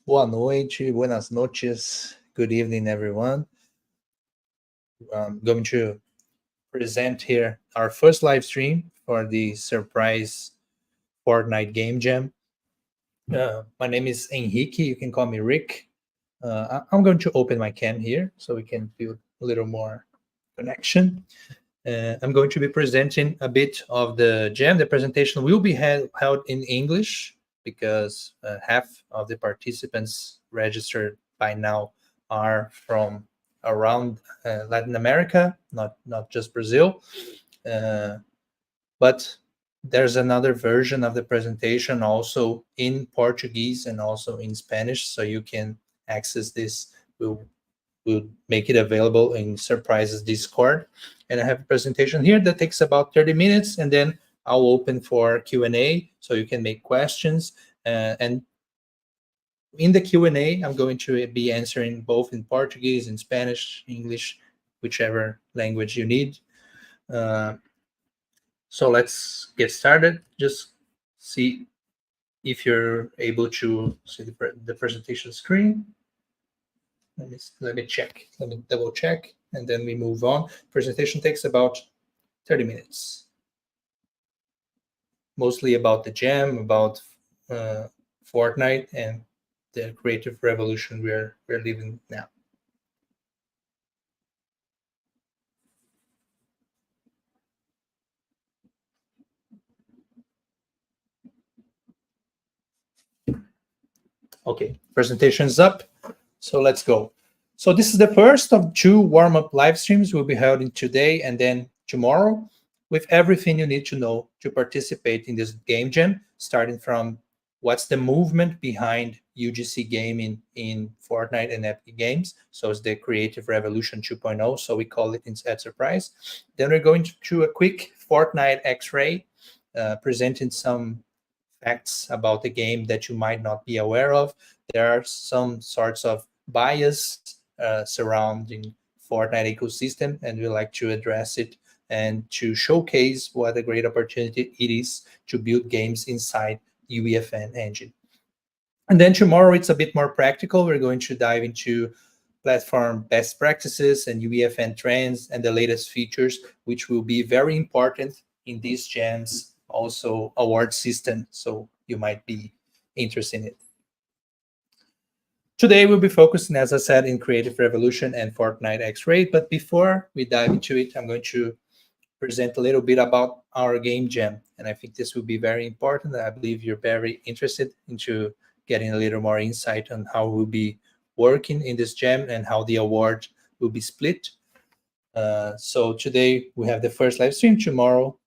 Boa noite, buenas noches, good evening, everyone. I'm going to present here our first live stream for the surprise Fortnite game jam. My name is Henrique. You can call me Rick. I'm going to open my cam here so we can build a little more connection. I'm going to be presenting a bit of the jam. The presentation will be held in English because half of the participants registered by now are from around Latin America, not just Brazil. Uh, but there's another version of the presentation also in Portuguese and also in Spanish, so you can access this. We'll make it available in Surprises Discord. And I have a presentation here that takes about 30 minutes, and then I'll open for Q&A so you can make questions. And in the Q&A, I'm going to be answering both in Portuguese, in Spanish, English, whichever language you need. So let's get started. Just see if you're able to see the presentation screen. Let me check. Let me double check, and then we move on. Presentation takes about 30 minutes. Mostly about the jam, about Fortnite, and the creative revolution we're living now. Okay, presentation's up. So let's go. So this is the first of 2 warm-up live streams will be held in today and then tomorrow, with everything you need to know to participate in this game jam, starting from what's the movement behind UGC gaming in Fortnite and Epic Games. So it's the Creative Revolution 2.0, so we call it at Surprise. Then we're going to do a quick Fortnite X-ray, presenting some facts about the game that you might not be aware of. There are some sorts of bias surrounding Fortnite ecosystem, and we like to address it and to showcase what a great opportunity it is to build games inside UEFN engine. And then tomorrow it's a bit more practical. We're going to dive into platform best practices and UEFN trends and the latest features, which will be very important in these jams, also award system. So you might be interested in it. Today we'll be focusing, as I said, in Creative Revolution and Fortnite X-Ray. But before we dive into it, I'm going to present a little bit about our game jam. And I think this will be very important. I believe you're very interested into getting a little more insight on how we'll be working in this jam and how the award will be split. So today we have the first live stream, tomorrow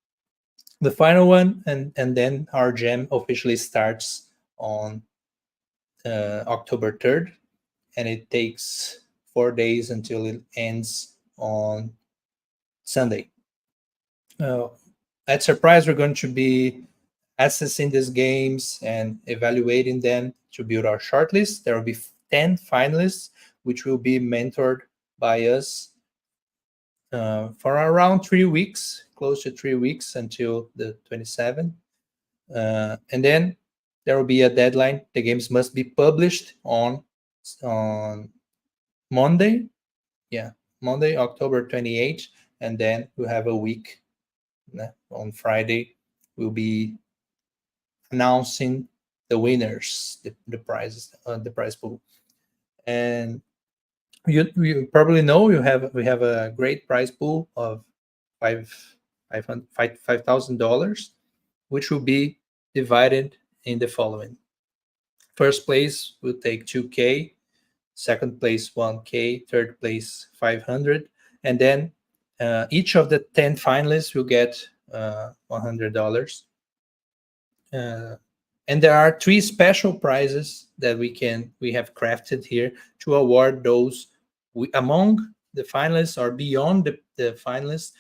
the final one, and then our jam officially starts on October 3rd, and it takes 4 days until it ends on Sunday. At Surprise, we're going to be assessing these games and evaluating them to build our shortlist. There will be 10 finalists, which will be mentored by us for around 3 weeks, close to 3 weeks until the 27th. And then there will be a deadline. The games must be published on Monday. Yeah, Monday, October 28th. And then we'll have a week. On Friday, we'll be announcing the winners, the prizes, the prize pool. And you probably know we have a great prize pool of $5,000, which will be divided in the following. First place will take 2K, second place 1K, third place 500, and then each of the 10 finalists will get $100. And there are 3 special prizes that we have crafted here to award those among the finalists or beyond the finalists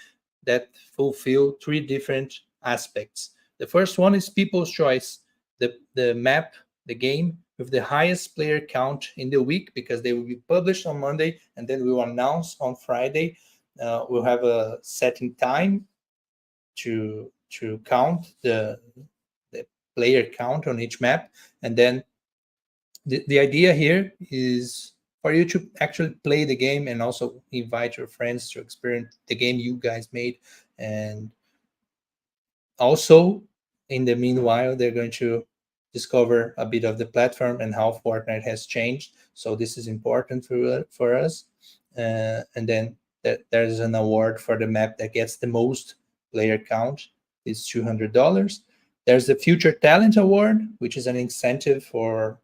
that fulfill 3 different aspects. The first one is People's Choice, the map, the game with the highest player count in the week, because they will be published on Monday and then we will announce on Friday. We'll have a setting time to count the player count on each map, and then The idea here is for you to actually play the game and also invite your friends to experience the game you guys made. And also, in the meanwhile, they're going to discover a bit of the platform and how Fortnite has changed. So this is important for us. And then there's an award for the map that gets the most player count. It's $200. There's the Future Talent Award, which is an incentive for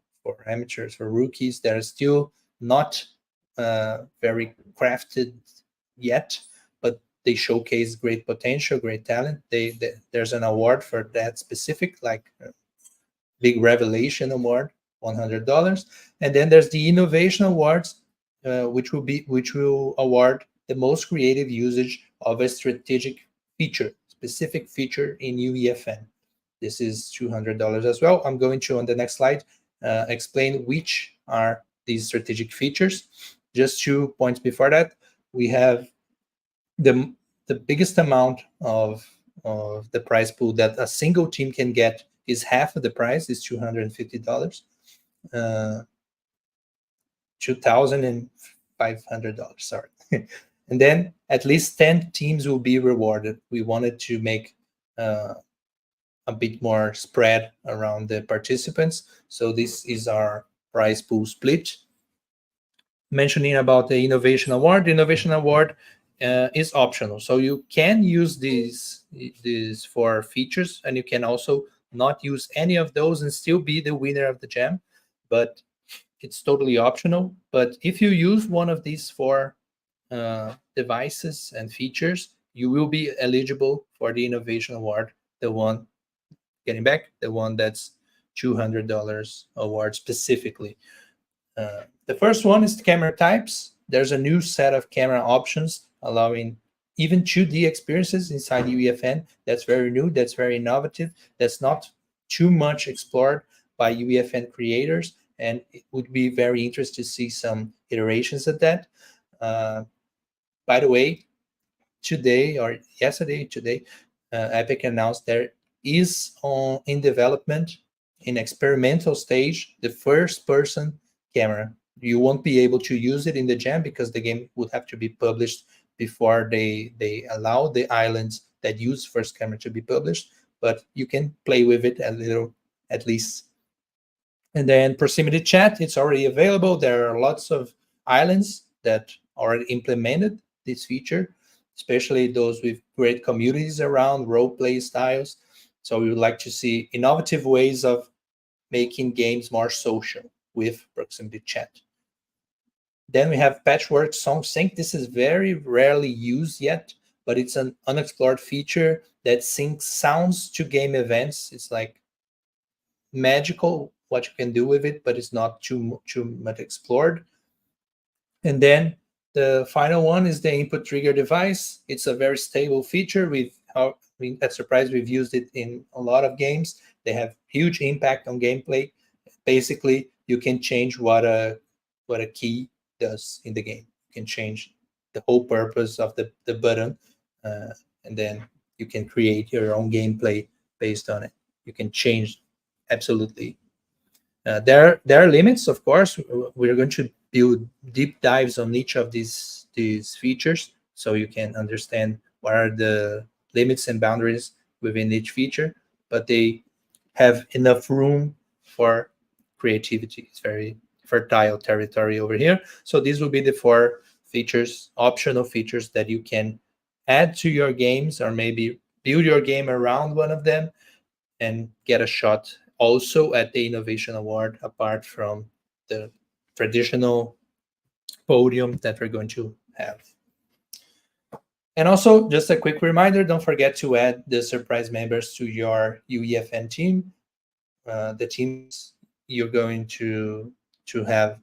amateurs, for rookies that are still not very crafted yet, but they showcase great potential, great talent. There's an award for that specific, like big revelation award, $100, and then there's the innovation awards, which will award the most creative usage of a strategic feature, specific feature in UEFN. This is $200 as well. I'm going to, on the next slide, explain which are these strategic features. Just 2 points before that, we have the the biggest amount of the prize pool that a single team can get is half of the prize, is $250, uh, $2,500. Sorry, and then at least 10 teams will be rewarded. We wanted to make uh, a bit more spread around the participants, so this is our prize pool split. Mentioning about the innovation award is optional, so you can use these for features, and you can also not use any of those and still be the winner of the jam, but it's totally optional. But if you use one of these four devices and features, you will be eligible for the innovation award, the one getting back, the one that's $200 award specifically. The first one is the camera types. There's a new set of camera options allowing even 2D experiences inside UEFN. That's very new, that's very innovative, that's not too much explored by UEFN creators, and it would be very interesting to see some iterations of that. Uh, by the way, today or yesterday, today, Epic announced there is in development, in experimental stage, the first person camera. You won't be able to use it in the jam because the game would have to be published before they allow the islands that use first camera to be published, but you can play with it a little at least. And then proximity chat, it's already available. There are lots of islands that already implemented this feature, especially those with great communities around role play styles. So we would like to see innovative ways of making games more social with proximity chat. Then we have Patchwork Song Sync. This is very rarely used yet, but it's an unexplored feature that syncs sounds to game events. It's like magical what you can do with it, but it's not too much explored. And then the final one is the input trigger device. It's a very stable feature. At Surprise, we've used it in a lot of games. They have huge impact on gameplay. Basically, you can change what a key does in the game. You can change the whole purpose of the button, and then you can create your own gameplay based on it. You can change absolutely. There are limits, of course. We're going to build deep dives on each of these features, so you can understand what are the limits and boundaries within each feature. But they have enough room for creativity. It's very fertile territory over here. So these will be the four features, optional features that you can add to your games, or maybe build your game around one of them and get a shot also at the Innovation Award, apart from the traditional podium that we're going to have. And also, just a quick reminder, don't forget to add the surprise members to your UEFN team. The teams you're going to have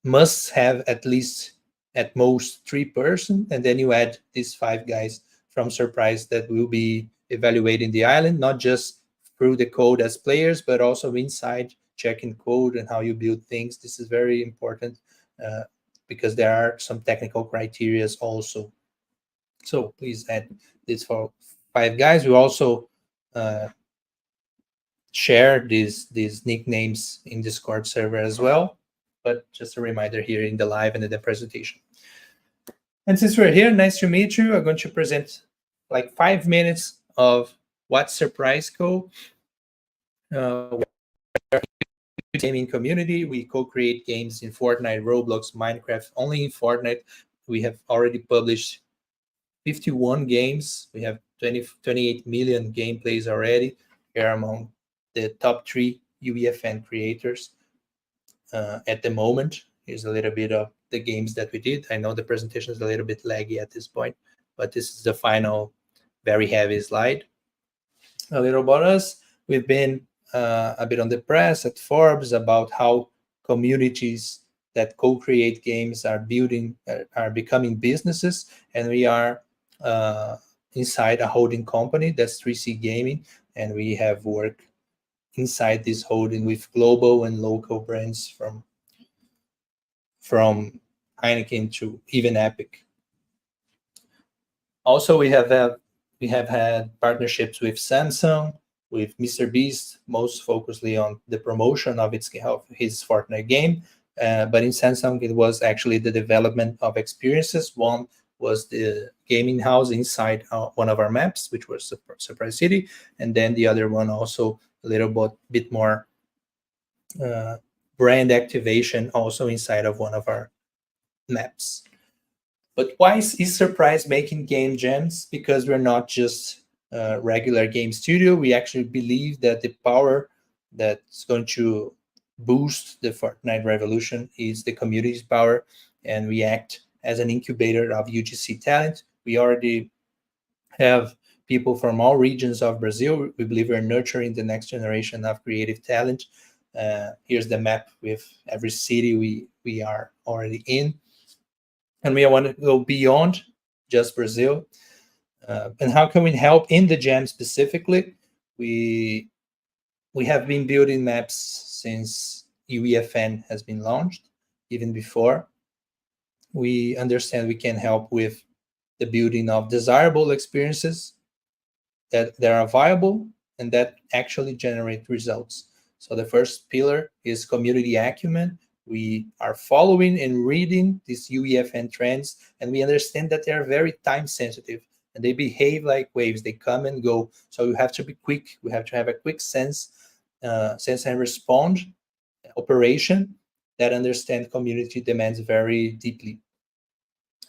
must have at least at most 3 person, and then you add these 5 guys from Surprise that will be evaluating the island, not just through the code as players, but also inside checking code and how you build things. This is very important uh, because there are some technical criterias also. So please add this for 5 guys. We also uh, share these nicknames in Discord server as well. But just a reminder here in the live and in the presentation. And since we're here, nice to meet you. I'm going to present like 5 minutes of what Surprise Co. Gaming community. We co-create games in Fortnite, Roblox, Minecraft. Only in Fortnite, we have already published 51 games. We have 28 million gameplays already. We are among the top 3 UEFN creators at the moment. Here's a little bit of the games that we did. I know the presentation is a little bit laggy at this point, but this is the final very heavy slide. A little about us. We've been a bit on the press at Forbes about how communities that co-create games are becoming businesses, and we are uh, inside a holding company that's 3C Gaming, and we have worked inside this holding with global and local brands from Heineken to even Epic. Also, we have had partnerships with Samsung, with Mr. Beast, most focusedly on the promotion of his Fortnite game. But in Samsung, it was actually the development of experiences. One was the gaming house inside one of our maps, which was Surprise City, and then the other one also a little bit more uh, brand activation also inside of one of our maps. But why is Surprise making game jams? Because we're not just a regular game studio. We actually believe that the power that's going to boost the Fortnite revolution is the community's power, and we act as an incubator of UGC talent. We already have people from all regions of Brazil. We believe we're nurturing the next generation of creative talent. Here's the map with every city we are already in, and we want to go beyond just Brazil. And how can we help in the jam specifically? We we have been building maps since UEFN has been launched. Even before, we understand we can help with the building of desirable experiences that are viable and that actually generate results. So the first pillar is community acumen. We are following and reading these UEFN trends, and we understand that they are very time sensitive and they behave like waves. They come and go. So you have to be quick. We have to have a quick sense and respond operation that understand community demands very deeply.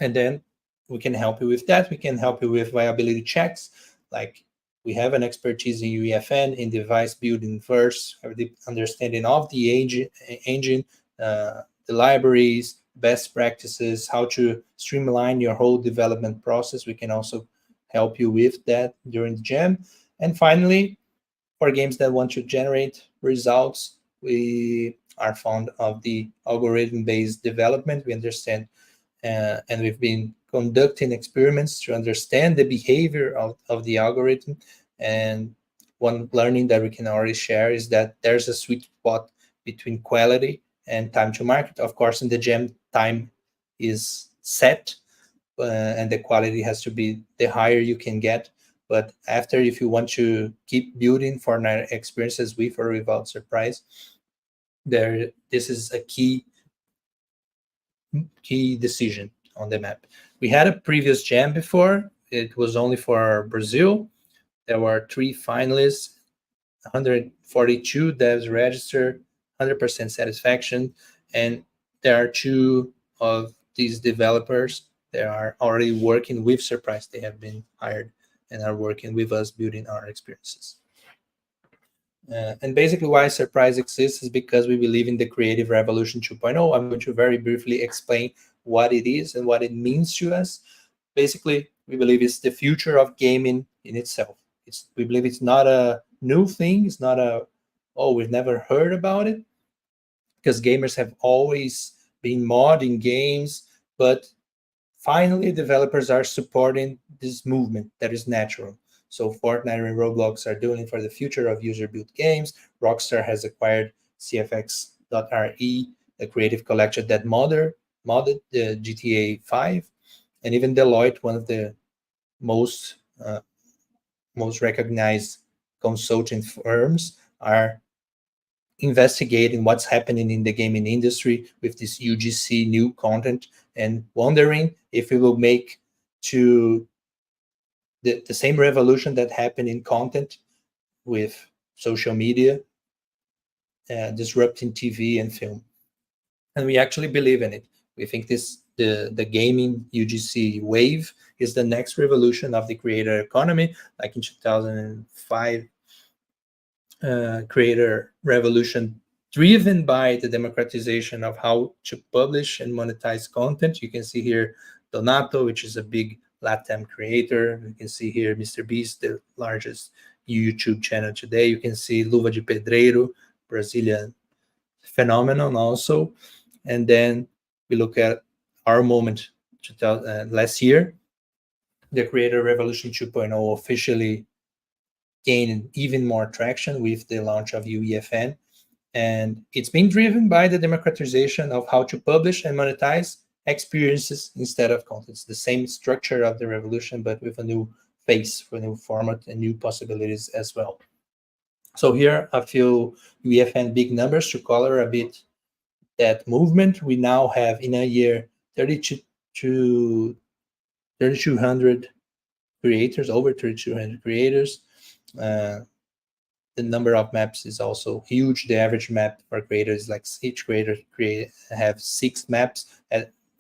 And then we can help you with that. We can help you with viability checks. Like we have an expertise in UEFN, in device building first, have a deep understanding of the engine, the libraries, best practices, how to streamline your whole development process. We can also help you with that during the jam. And finally, for games that want to generate results, we are fond of the algorithm-based development. We understand and we've been conducting experiments to understand the behavior of the algorithm. And one learning that we can already share is that there's a sweet spot between quality and time to market. Of course, in the gem, time is set, and the quality has to be the higher you can get. But after, if you want to keep building Fortnite experiences with or without Surprise, this is a key decision on the map. We had a previous jam before. It was only for Brazil. There were 3 finalists, 142 devs registered, 100% satisfaction, and there are 2 of these developers that are already working with Surprise. They have been hired and are working with us building our experiences. And basically why Surprise exists is because we believe in the creative revolution 2.0. I'm going to very briefly explain what it is and what it means to us. Basically, we believe it's the future of gaming in itself. We believe it's not a new thing. It's not we've never heard about it, because gamers have always been modding games, but finally developers are supporting this movement that is natural. So Fortnite and Roblox are doing it for the future of user-built games. Rockstar has acquired CFX.RE, the creative collection that modded the GTA 5, and even Deloitte, one of the most recognized consulting firms, are investigating what's happening in the gaming industry with this UGC new content and wondering if it will make to the same revolution that happened in content with social media, disrupting TV and film. And we actually believe in it. We think the gaming UGC wave is the next revolution of the creator economy, like in 2005, creator revolution driven by the democratization of how to publish and monetize content. You can see here Donato, which is a big Latam creator. You can see here Mr. Beast, the largest YouTube channel today. You can see Luva de Pedreiro, Brazilian phenomenon also. And then we look at our moment last year. The Creator Revolution 2.0 officially gained even more traction with the launch of UEFN. And it's been driven by the democratization of how to publish and monetize experiences instead of content. It's the same structure of the revolution, but with a new face, for a new format and new possibilities as well. So here a few UEFN big numbers to color a bit that movement. We now have in a year 3,200 creators, over 3,200 creators. Uh, the number of maps is also huge. The average map for creators, like each creator have 6 maps.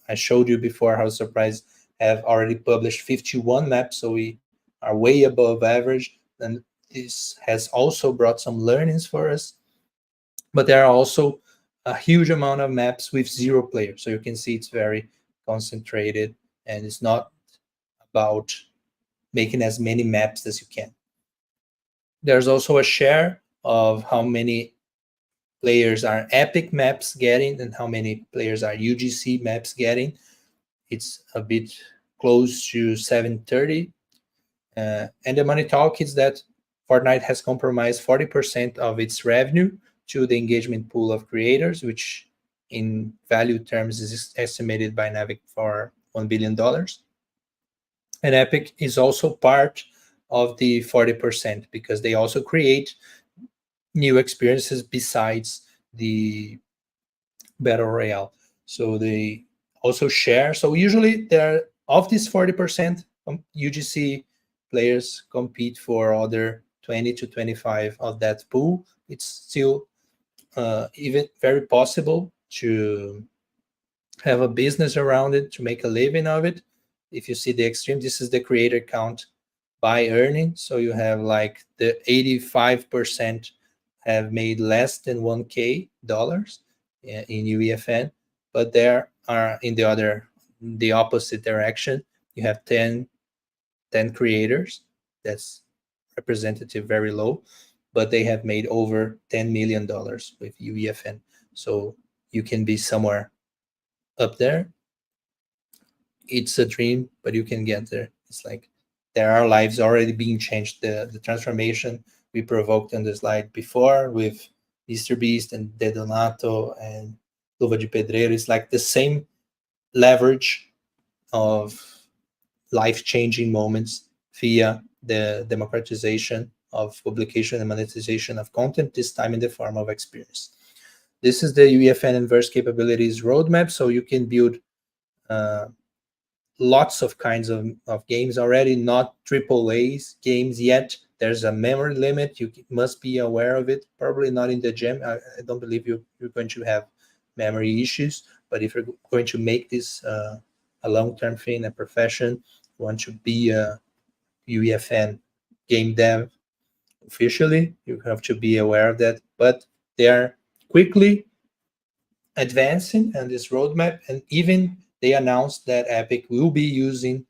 I showed you before how Surprise have already published 51 maps, so we are way above average. And this has also brought some learnings for us. But there are also a huge amount of maps with 0 players. So you can see it's very concentrated, and it's not about making as many maps as you can. There's also a share of how many players are Epic maps getting and how many players are UGC maps getting. It's a bit close to 730. And the money talk is that Fortnite has compromised 40% of its revenue to the engagement pool of creators, which in value terms is estimated by Navic for $1 billion. And Epic is also part of the 40% because they also create new experiences besides the Battle Royale. So they also share. So usually there of this 40%, UGC players compete for other 20 to 25 of that pool. It's still even very possible to have a business around it, to make a living of it. If you see the extreme, this is the creator count by earning. So you have like the 85% have made less than 1K dollars in UEFN, but there are in the opposite direction. You have 10 creators. That's representative, very low, but they have made over $10 million with UEFN. So you can be somewhere up there. It's a dream, but you can get there. It's like there are lives already being changed. The transformation we provoked on the slide before with Mr. Beast and De Donato and Luva de Pedreiro is like the same leverage of life-changing moments via the democratization of publication and monetization of content, this time in the form of experience. This is the UEFN Inverse Capabilities Roadmap, so you can build lots of kinds of games already, not AAA games yet. There's a memory limit. You must be aware of it. Probably not in the gym. I don't believe you're going to have memory issues, but if you're going to make this a long-term thing, a profession, you want to be a UEFN game dev officially, you have to be aware of that. But they are quickly advancing on this roadmap, and even they announced that Epic will be using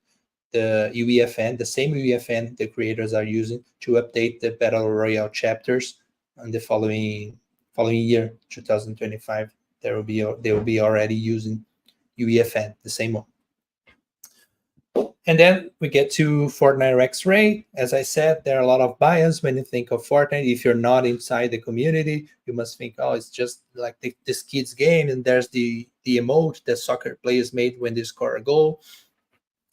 the UEFN, the same UEFN the creators are using to update the Battle Royale chapters on the following year, 2025. They will be already using UEFN, the same one. And then we get to Fortnite X-Ray. As I said, there are a lot of bias when you think of Fortnite. If you're not inside the community, you must think, oh, it's just like this kid's game, and there's the emote that soccer players made when they score a goal.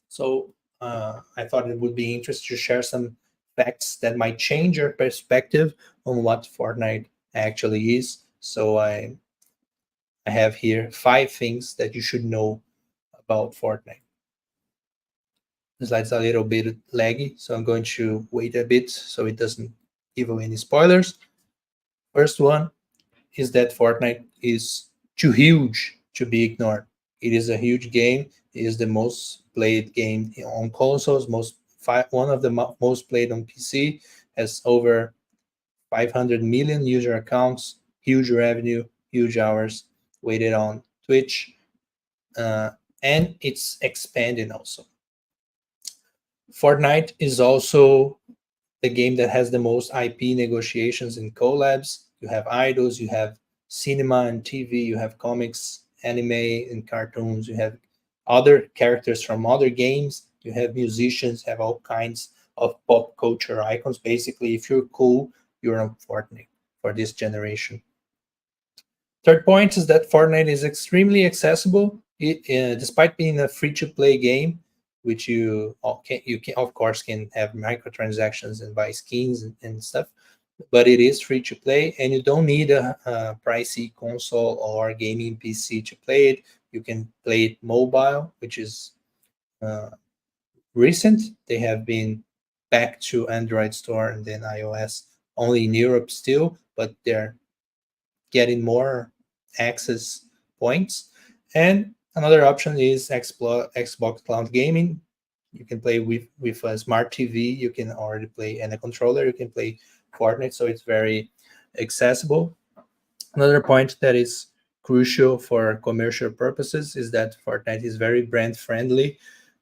So I thought it would be interesting to share some facts that might change your perspective on what Fortnite actually is. So I have here 5 things that you should know about Fortnite. The slide's a little bit laggy, so I'm going to wait a bit so it doesn't give away any spoilers. First one is that Fortnite is too huge to be ignored. It is a huge game. It is the most played game on consoles, one of the most played on PC, has over 500 million user accounts, huge revenue, huge hours weighted on Twitch, and it's expanding also. Fortnite is also the game that has the most IP negotiations and collabs. You have idols, you have cinema and TV, you have comics, anime, and cartoons, you have other characters from other games, you have musicians, have all kinds of pop culture icons. Basically, if you're cool, you're on Fortnite for this generation. Third point is that Fortnite is extremely accessible. Despite being a free-to-play game, which you can of course can have microtransactions and buy skins and stuff, but it is free to play, and you don't need a pricey console or gaming PC to play it. You can play it mobile, which is recent. They have been back to Android store and then iOS only in Europe still, but they're getting more access points. And another option is Xbox Cloud Gaming. You can play with a smart TV. You can already play, and a controller. You can play Fortnite, so it's very accessible. Another point that is crucial for commercial purposes is that Fortnite is very brand friendly,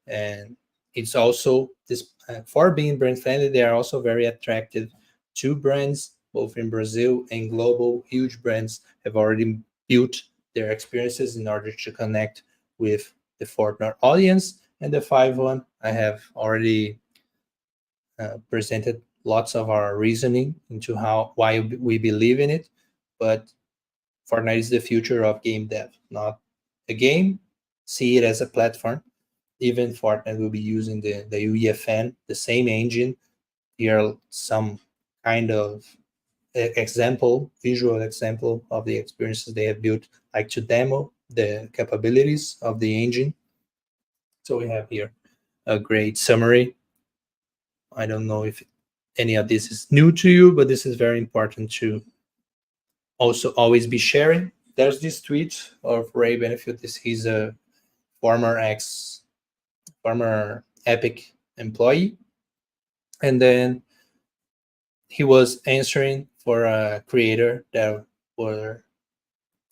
and it's also this for being brand friendly. They are also very attractive to brands, both in Brazil and global. Huge brands have already built their experiences in order to connect with the Fortnite audience. And the 5 one, I have already presented lots of our reasoning into why we believe in it. But Fortnite is the future of game dev, not a game. See it as a platform. Even Fortnite will be using the UEFN, the same engine. Here are some kind of visual example of the experiences they have built, like to demo the capabilities of the engine. So we have here a great summary. I don't know if any of this is new to you, but this is very important to also always be sharing. There's this tweet of Ray Benefit. He's a former Epic employee, and then he was answering for a creator that were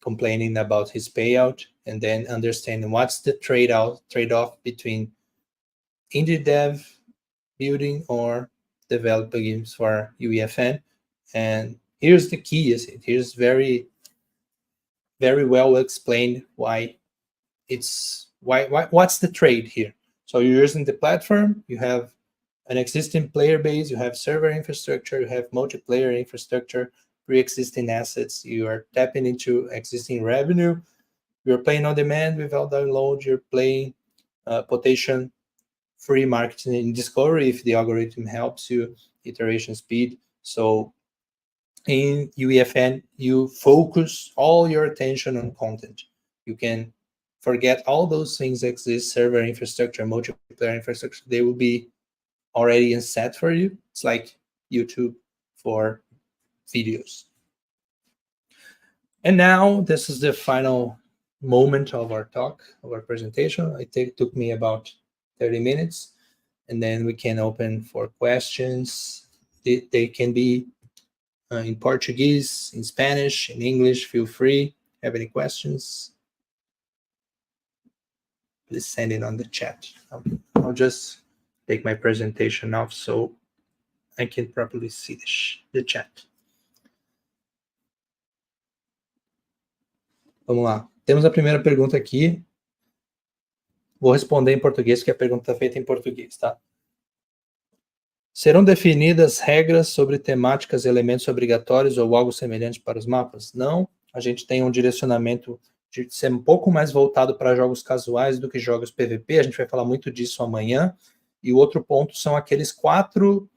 complaining about his payout, and then understanding what's the trade-off between indie dev building or developer games for UEFN. And here's the key: here's very well explained what's the trade here. So you're using the platform, you have an existing player base, you have server infrastructure, you have multiplayer infrastructure, pre-existing assets, you are tapping into existing revenue, you're playing on demand without download, you're playing potential free marketing and discovery if the algorithm helps you, iteration speed. So in UEFN, you focus all your attention on content. You can forget all those things exist, server infrastructure, multiplayer infrastructure, they will be already set for you. It's like YouTube for videos. And now this is the final moment of our talk, of our presentation. It took me about 30 minutes, and then we can open for questions. They can be in Portuguese, in Spanish, in English. Feel free. Have any questions? Please send it on the chat. I'll just take my presentation off so I can properly see the chat. Vamos lá. Temos a primeira pergunta aqui. Vou responder em português, porque a pergunta está feita em português, tá? Serão definidas regras sobre temáticas e elementos obrigatórios ou algo semelhante para os mapas? Não. A gente tem um direcionamento de ser um pouco mais voltado para jogos casuais do que jogos PVP. A gente vai falar muito disso amanhã. E o outro ponto são aqueles 4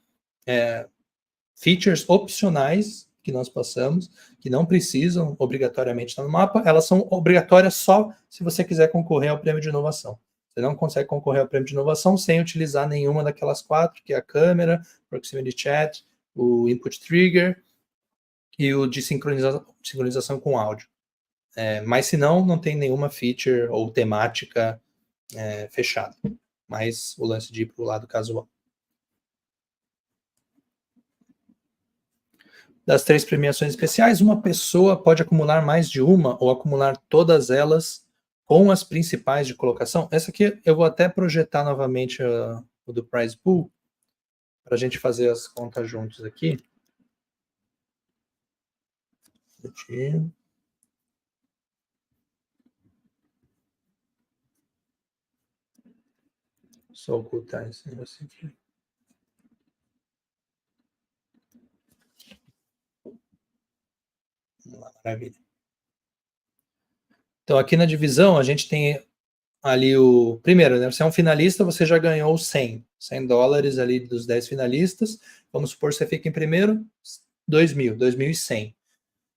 features opcionais que nós passamos, que não precisam obrigatoriamente estar no mapa, elas são obrigatórias só se você quiser concorrer ao prêmio de inovação. Você não consegue concorrer ao prêmio de inovação sem utilizar nenhuma daquelas 4, que é a câmera, proximity chat, o input trigger e o de sincronização com áudio. Mas se não, não tem nenhuma feature ou temática fechada. Mas o lance de ir para o lado casual. Das 3 premiações especiais, uma pessoa pode acumular mais de uma ou acumular todas elas com as principais de colocação. Essa aqui eu vou até projetar novamente o do Prize Pool, para a gente fazer as contas juntos aqui. Só ocultar esse negócio aqui. Maravilha. Então, aqui na divisão, a gente tem ali o... Primeiro, né, você é um finalista, você já ganhou 100 dólares ali dos 10 finalistas. Vamos supor que você fica em primeiro, 2.100.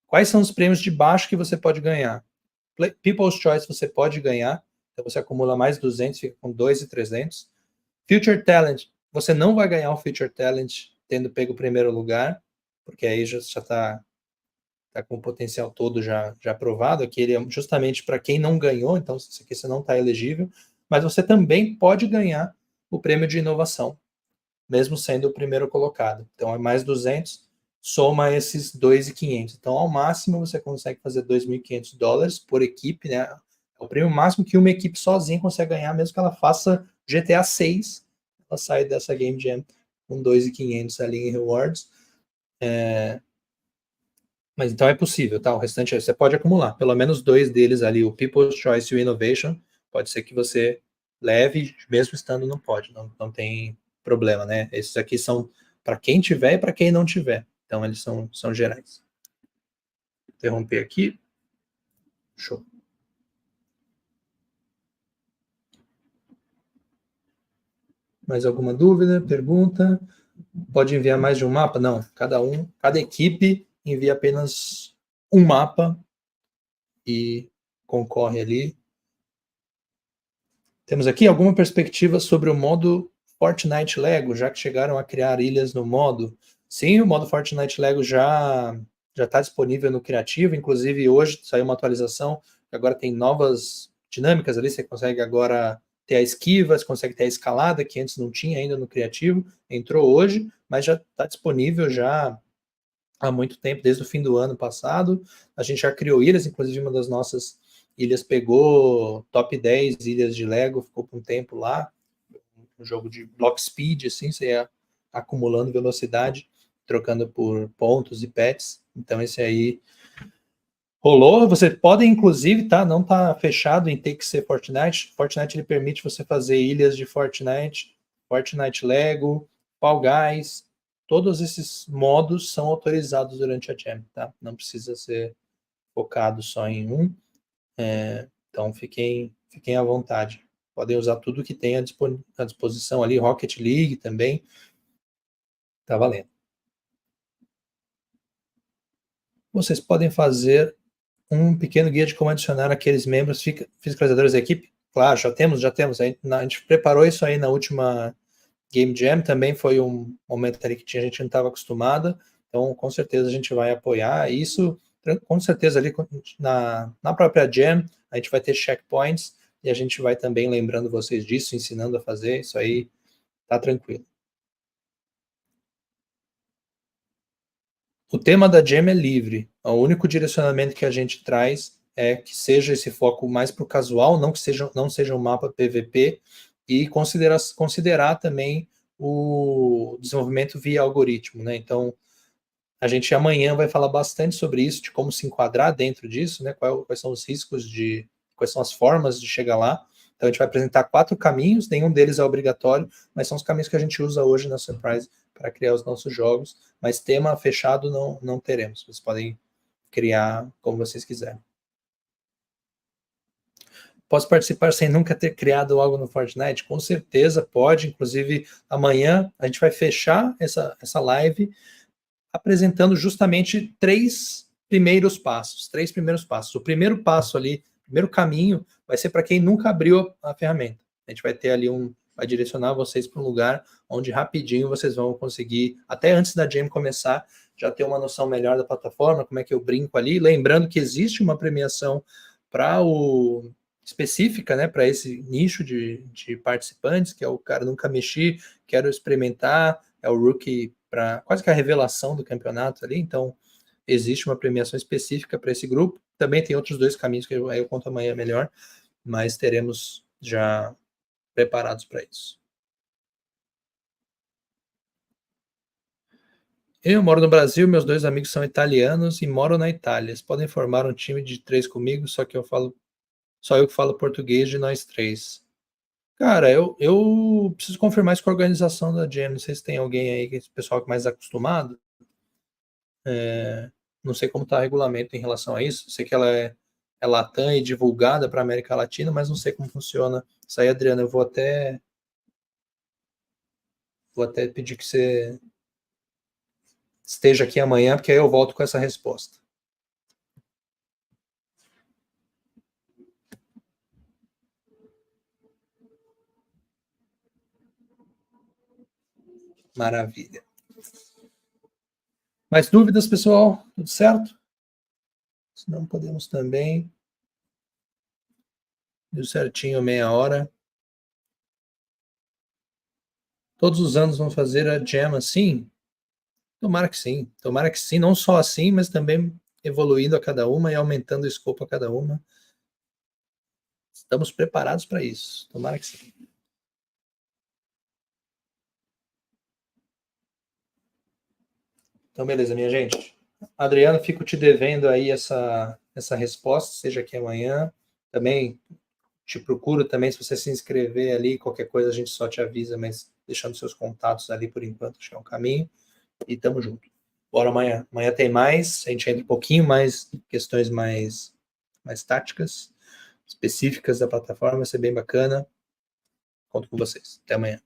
Quais são os prêmios de baixo que você pode ganhar? People's Choice você pode ganhar, então você acumula mais 200, fica com 2.300. Future Talent, você não vai ganhar o Future Talent tendo pego o primeiro lugar, porque aí já está com o potencial todo já aprovado. Aqui ele é justamente para quem não ganhou, então isso aqui você não está elegível, mas você também pode ganhar o prêmio de inovação, mesmo sendo o primeiro colocado. Então é mais 200, soma esses 2.500. Então, ao máximo, você consegue fazer 2.500 dólares por equipe, né? É o prêmio máximo que uma equipe sozinha consegue ganhar, mesmo que ela faça GTA 6, ela sai dessa Game Jam com 2.500 ali em rewards. Mas então é possível, tá? O restante você pode acumular. Pelo menos 2 deles ali, o People's Choice e o Innovation, pode ser que você leve, mesmo estando no pódio. Não tem problema, né? Esses aqui são para quem tiver e para quem não tiver. Então eles são gerais. Vou interromper aqui. Show. Mais alguma dúvida, pergunta? Pode enviar mais de um mapa? Não. Cada equipe envia apenas um mapa e concorre ali. Temos aqui alguma perspectiva sobre o modo Fortnite Lego, já que chegaram a criar ilhas no modo? Sim, o modo Fortnite Lego já está disponível no Criativo, inclusive hoje saiu uma atualização, que agora tem novas dinâmicas ali, você consegue agora ter a esquiva, você consegue ter a escalada, que antes não tinha ainda no Criativo, entrou hoje, mas já está disponível já há muito tempo, desde o fim do ano passado. A gente já criou ilhas, inclusive uma das nossas ilhas pegou top 10 ilhas de Lego, ficou por um tempo lá, um jogo de block speed, assim, você ia acumulando velocidade, trocando por pontos e pets. Então esse aí rolou. Você pode, inclusive, tá? Não tá fechado em ter que ser Fortnite. Fortnite ele permite você fazer ilhas de Fortnite, Fortnite Lego, Fall Guys. Todos esses modos são autorizados durante a Jam, tá? Não precisa ser focado só em um. Então fiquem à vontade. Podem usar tudo que tem à disposição ali. Rocket League também. Tá valendo. Vocês podem fazer um pequeno guia de como adicionar aqueles membros fiscalizadores da equipe? Claro, já temos. A gente preparou isso aí na última Game Jam, também foi um momento ali que a gente não estava acostumada, então com certeza a gente vai apoiar isso, com certeza ali na própria Jam, a gente vai ter checkpoints, e a gente vai também lembrando vocês disso, ensinando a fazer, isso aí tá tranquilo. O tema da Jam é livre. O único direcionamento que a gente traz é que seja esse foco mais para o casual, não seja um mapa PVP, e considerar também o desenvolvimento via algoritmo, né? Então, a gente amanhã vai falar bastante sobre isso, de como se enquadrar dentro disso, né? Quais são os riscos quais são as formas de chegar lá. Então, a gente vai apresentar 4 caminhos, nenhum deles é obrigatório, mas são os caminhos que a gente usa hoje na Surprise para criar os nossos jogos, mas tema fechado não teremos. Vocês podem criar como vocês quiserem. Posso participar sem nunca ter criado algo no Fortnite? Com certeza pode. Inclusive, amanhã a gente vai fechar essa live apresentando justamente três primeiros passos. Três primeiros passos. O primeiro passo ali, o primeiro caminho, vai ser para quem nunca abriu a ferramenta. A gente vai ter ali vai direcionar vocês para um lugar onde rapidinho vocês vão conseguir, até antes da jam começar, já ter uma noção melhor da plataforma, como é que eu brinco ali. Lembrando que existe uma premiação para específica, né, para esse nicho de participantes, que é o cara nunca mexi, quero experimentar, é o rookie para quase que a revelação do campeonato ali, então existe uma premiação específica para esse grupo. Também tem outros dois caminhos que eu conto amanhã melhor, mas teremos já preparados para isso. Eu moro no Brasil, meus dois amigos são italianos e moram na Itália. Eles podem formar um time de 3 comigo, só eu que falo português de nós três. Cara, eu preciso confirmar isso com a organização da Jam. Não sei se tem alguém aí, que é o pessoal que é mais acostumado. Não sei como está o regulamento em relação a isso. Sei que ela é Latam e divulgada para a América Latina, mas não sei como funciona. Isso aí, Adriana, eu vou até pedir que você esteja aqui amanhã, porque aí eu volto com essa resposta. Maravilha. Mais dúvidas, pessoal? Tudo certo? Se não, podemos também. Deu certinho, meia hora. Todos os anos vão fazer a jam assim? Tomara que sim. Tomara que sim. Não só assim, mas também evoluindo a cada uma e aumentando o escopo a cada uma. Estamos preparados para isso. Tomara que sim. Então, beleza, minha gente. Adriano, fico te devendo aí essa resposta, seja aqui amanhã. Também te procuro também, se você se inscrever ali, qualquer coisa a gente só te avisa, mas deixando seus contatos ali por enquanto, acho que é um caminho. E tamo junto. Bora amanhã. Amanhã tem mais, a gente entra um pouquinho mais em questões mais táticas, específicas da plataforma, vai ser bem bacana. Conto com vocês. Até amanhã.